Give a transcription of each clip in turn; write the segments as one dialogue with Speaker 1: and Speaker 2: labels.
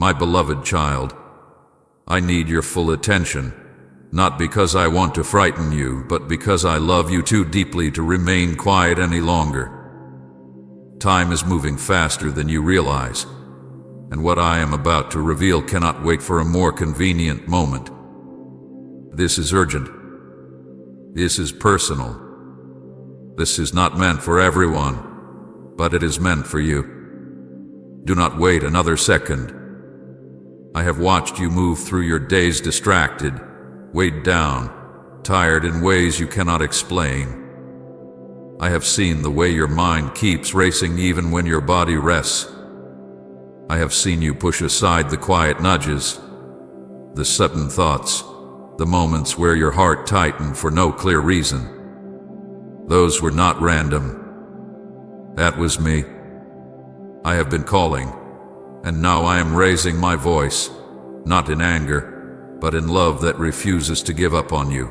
Speaker 1: My beloved child, I need your full attention, not because I want to frighten you, but because I love you too deeply to remain quiet any longer. Time is moving faster than you realize, and what I am about to reveal cannot wait for a more convenient moment. This is urgent. This is personal. This is not meant for everyone, but it is meant for you. Do not wait another second. I have watched you move through your days distracted, weighed down, tired in ways you cannot explain. I have seen the way your mind keeps racing even when your body rests. I have seen you push aside the quiet nudges, the sudden thoughts, the moments where your heart tightened for no clear reason. Those were not random. That was me. I have been calling, and now I am raising my voice, not in anger, but in love that refuses to give up on you.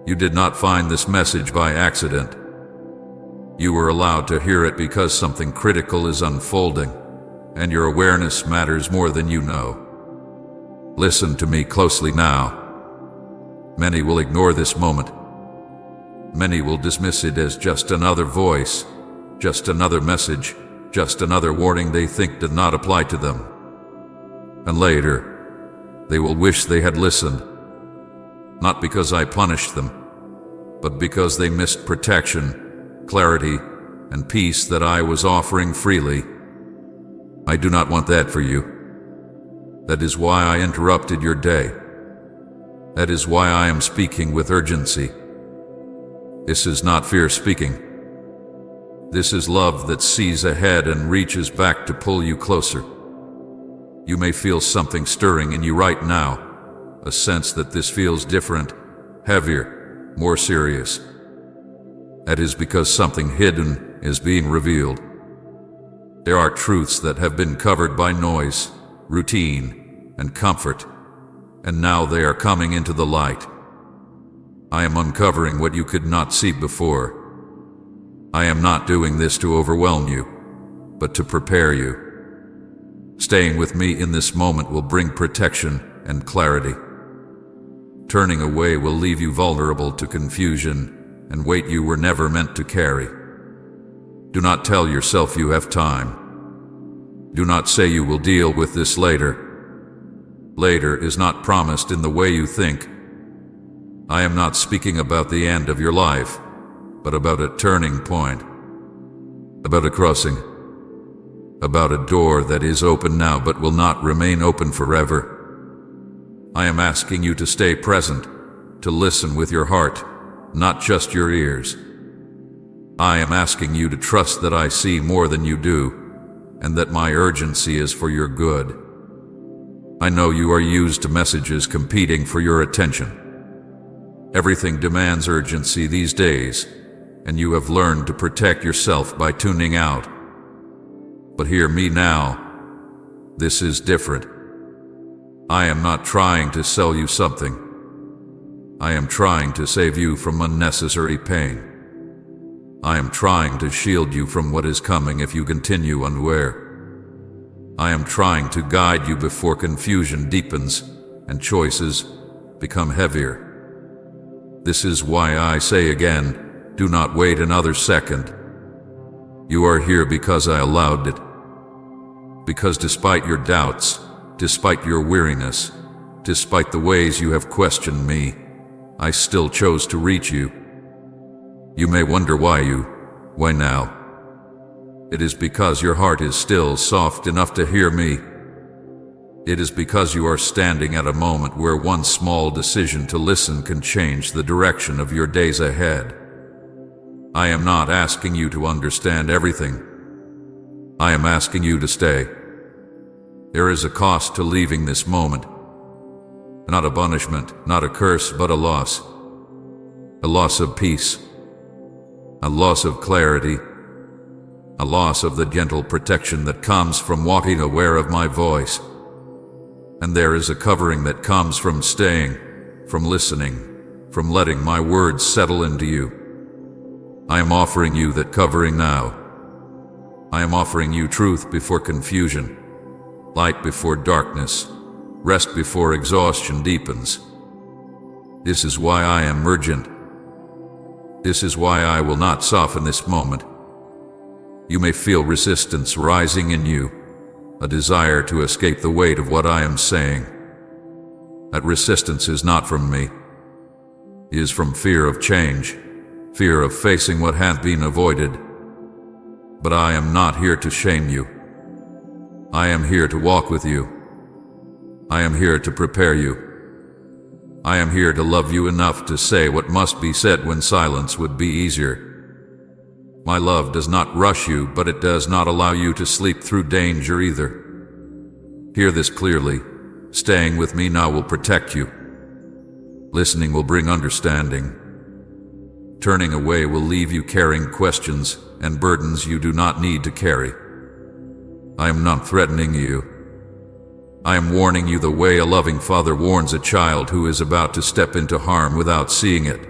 Speaker 1: You did not find this message by accident. You were allowed to hear it because something critical is unfolding, and your awareness matters more than you know. Listen to me closely now. Many will ignore this moment. Many will dismiss it as just another voice, just another message, just another warning they think did not apply to them. And later, they will wish they had listened, not because I punished them, but because they missed protection, clarity, and peace that I was offering freely. I do not want that for you. That is why I interrupted your day. That is why I am speaking with urgency. This is not fear speaking. This is love that sees ahead and reaches back to pull you closer. You may feel something stirring in you right now, a sense that this feels different, heavier, more serious. That is because something hidden is being revealed. There are truths that have been covered by noise, routine, and comfort, and now they are coming into the light. I am uncovering what you could not see before. I am not doing this to overwhelm you, but to prepare you. Staying with me in this moment will bring protection and clarity. Turning away will leave you vulnerable to confusion and weight you were never meant to carry. Do not tell yourself you have time. Do not say you will deal with this later. Later is not promised in the way you think. I am not speaking about the end of your life, but about a turning point, about a crossing, about a door that is open now but will not remain open forever. I am asking you to stay present, to listen with your heart, not just your ears. I am asking you to trust that I see more than you do, and that my urgency is for your good. I know you are used to messages competing for your attention. Everything demands urgency these days, and you have learned to protect yourself by tuning out. But hear me now. This is different. I am not trying to sell you something. I am trying to save you from unnecessary pain. I am trying to shield you from what is coming if you continue unaware. I am trying to guide you before confusion deepens and choices become heavier. This is why I say again, do not wait another second. You are here because I allowed it. Because despite your doubts, despite your weariness, despite the ways you have questioned me, I still chose to reach you. You may wonder why now? It is because your heart is still soft enough to hear me. It is because you are standing at a moment where one small decision to listen can change the direction of your days ahead. I am not asking you to understand everything. I am asking you to stay. There is a cost to leaving this moment. Not a punishment, not a curse, but a loss. A loss of peace. A loss of clarity. A loss of the gentle protection that comes from walking aware of my voice. And there is a covering that comes from staying, from listening, from letting my words settle into you. I am offering you that covering now. I am offering you truth before confusion, light before darkness, rest before exhaustion deepens. This is why I am urgent. This is why I will not soften this moment. You may feel resistance rising in you, a desire to escape the weight of what I am saying. That resistance is not from me. It is from fear of change, fear of facing what hath been avoided. But I am not here to shame you. I am here to walk with you. I am here to prepare you. I am here to love you enough to say what must be said when silence would be easier. My love does not rush you, but it does not allow you to sleep through danger either. Hear this clearly. Staying with me now will protect you. Listening will bring understanding. Turning away will leave you carrying questions and burdens you do not need to carry. I am not threatening you. I am warning you the way a loving father warns a child who is about to step into harm without seeing it.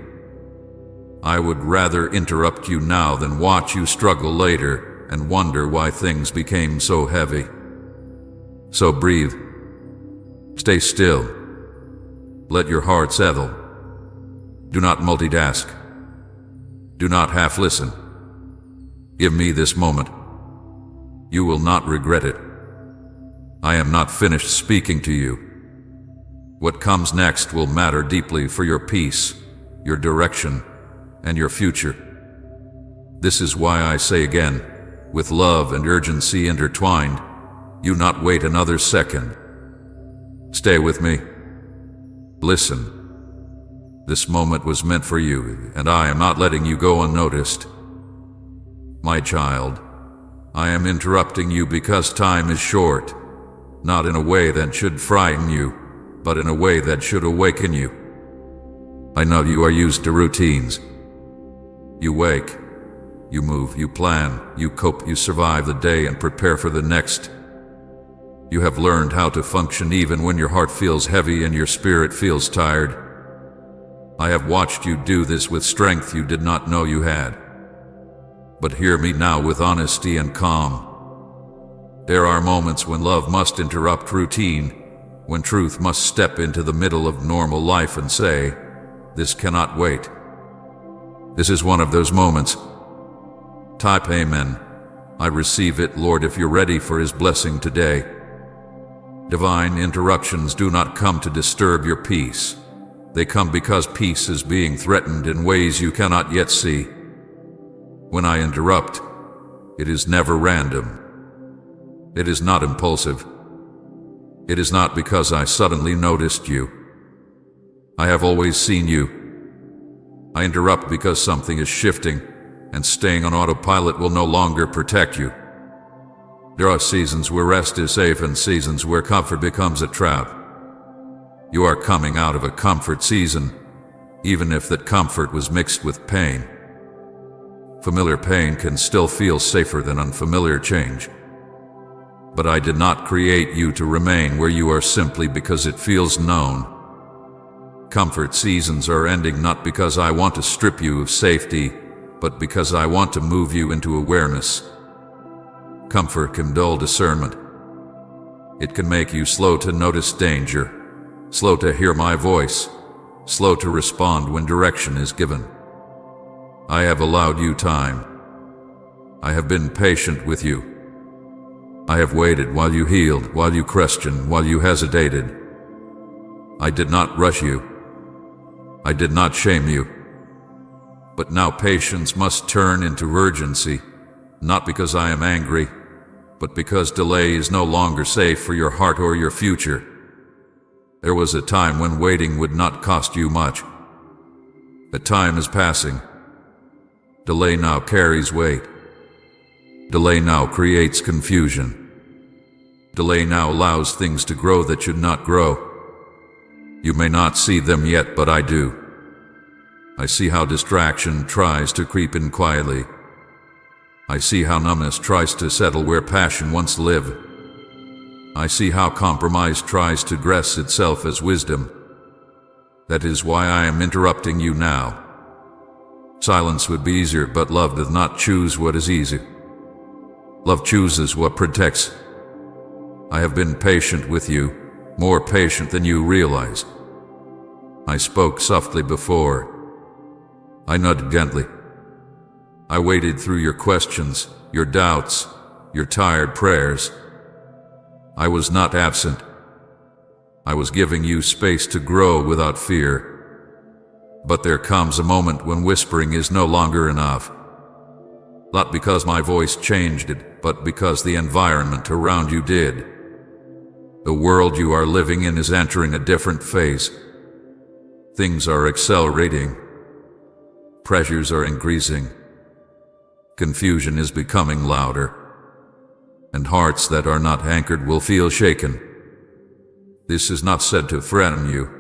Speaker 1: I would rather interrupt you now than watch you struggle later and wonder why things became so heavy. So breathe. Stay still. Let your heart settle. Do not multitask. Do not half listen. Give me this moment. You will not regret it. I am not finished speaking to you. What comes next will matter deeply for your peace, your direction, and your future. This is why I say again, with love and urgency intertwined, you not wait another second. Stay with me. Listen. This moment was meant for you, and I am not letting you go unnoticed. My child, I am interrupting you because time is short, not in a way that should frighten you, but in a way that should awaken you. I know you are used to routines. You wake, you move, you plan, you cope, you survive the day and prepare for the next. You have learned how to function even when your heart feels heavy and your spirit feels tired. I have watched you do this with strength you did not know you had. But hear me now with honesty and calm. There are moments when love must interrupt routine, when truth must step into the middle of normal life and say, "This cannot wait." This is one of those moments. Type Amen. I receive it, Lord, if you're ready for His blessing today. Divine interruptions do not come to disturb your peace. They come because peace is being threatened in ways you cannot yet see. When I interrupt, it is never random. It is not impulsive. It is not because I suddenly noticed you. I have always seen you. I interrupt because something is shifting, and staying on autopilot will no longer protect you. There are seasons where rest is safe and seasons where comfort becomes a trap. You are coming out of a comfort season, even if that comfort was mixed with pain. Familiar pain can still feel safer than unfamiliar change. But I did not create you to remain where you are simply because it feels known. Comfort seasons are ending not because I want to strip you of safety, but because I want to move you into awareness. Comfort can dull discernment. It can make you slow to notice danger, slow to hear my voice, slow to respond when direction is given. I have allowed you time. I have been patient with you. I have waited while you healed, while you questioned, while you hesitated. I did not rush you. I did not shame you. But now patience must turn into urgency, not because I am angry, but because delay is no longer safe for your heart or your future. There was a time when waiting would not cost you much. That time is passing. Delay now carries weight. Delay now creates confusion. Delay now allows things to grow that should not grow. You may not see them yet, but I do. I see how distraction tries to creep in quietly. I see how numbness tries to settle where passion once lived. I see how compromise tries to dress itself as wisdom. That is why I am interrupting you now. Silence would be easier, but love does not choose what is easy. Love chooses what protects. I have been patient with you, more patient than you realize. I spoke softly before. I nudged gently. I waded through your questions, your doubts, your tired prayers. I was not absent. I was giving you space to grow without fear. But there comes a moment when whispering is no longer enough. Not because my voice changed it, but because the environment around you did. The world you are living in is entering a different phase. Things are accelerating. Pressures are increasing. Confusion is becoming louder. And hearts that are not anchored will feel shaken. This is not said to threaten you.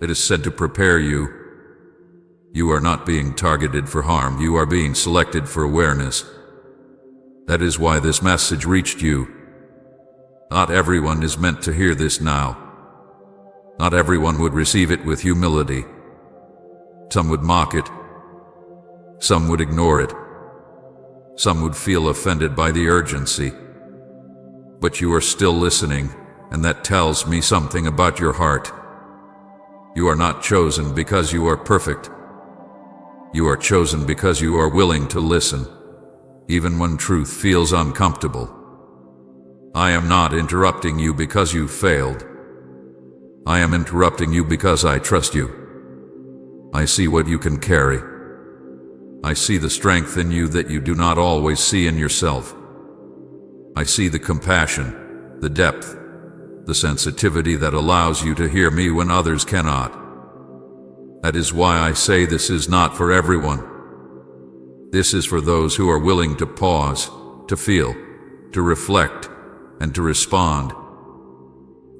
Speaker 1: It is said to prepare you. You are not being targeted for harm, you are being selected for awareness. That is why this message reached you. Not everyone is meant to hear this now. Not everyone would receive it with humility. Some would mock it. Some would ignore it. Some would feel offended by the urgency. But you are still listening, and that tells me something about your heart. You are not chosen because you are perfect. You are chosen because you are willing to listen, even when truth feels uncomfortable. I am not interrupting you because you failed. I am interrupting you because I trust you. I see what you can carry. I see the strength in you that you do not always see in yourself. I see the compassion, the depth, the sensitivity that allows you to hear me when others cannot. That is why I say this is not for everyone. This is for those who are willing to pause, to feel, to reflect, and to respond.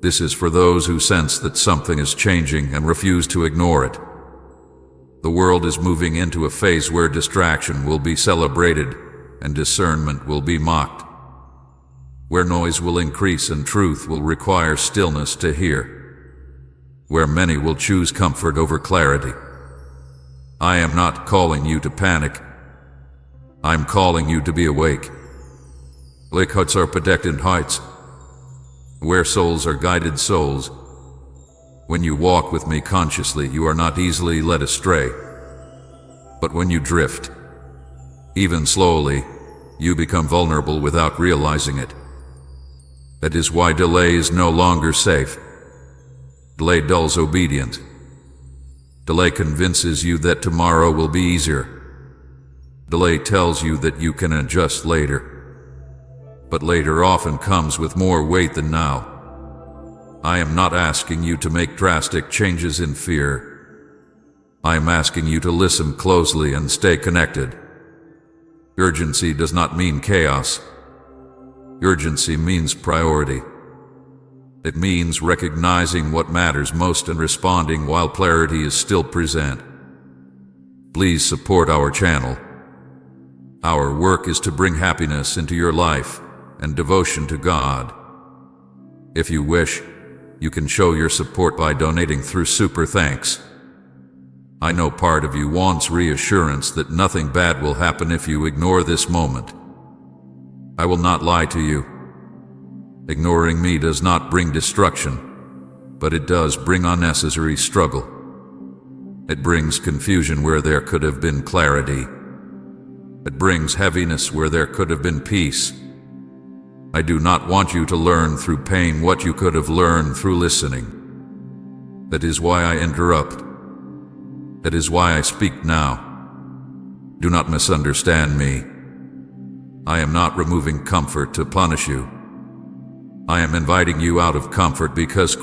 Speaker 1: This is for those who sense that something is changing and refuse to ignore it. The world is moving into a phase where distraction will be celebrated and discernment will be mocked, where noise will increase and truth will require stillness to hear, where many will choose comfort over clarity. I am not calling you to panic. I'm calling you to be awake. Lake huts are protected heights, where souls are guided souls. When you walk with me consciously, you are not easily led astray. But when you drift, even slowly, you become vulnerable without realizing it. That is why delay is no longer safe. Delay dulls obedience. Delay convinces you that tomorrow will be easier. Delay tells you that you can adjust later. But later often comes with more weight than now. I am not asking you to make drastic changes in fear. I am asking you to listen closely and stay connected. Urgency does not mean chaos. Urgency means priority. It means recognizing what matters most and responding while clarity is still present. Please support our channel. Our work is to bring happiness into your life and devotion to God. If you wish, you can show your support by donating through Super Thanks. I know part of you wants reassurance that nothing bad will happen if you ignore this moment. I will not lie to you. Ignoring me does not bring destruction, but it does bring unnecessary struggle. It brings confusion where there could have been clarity. It brings heaviness where there could have been peace. I do not want you to learn through pain what you could have learned through listening. That is why I interrupt. That is why I speak now. Do not misunderstand me. I am not removing comfort to punish you. I am inviting you out of comfort because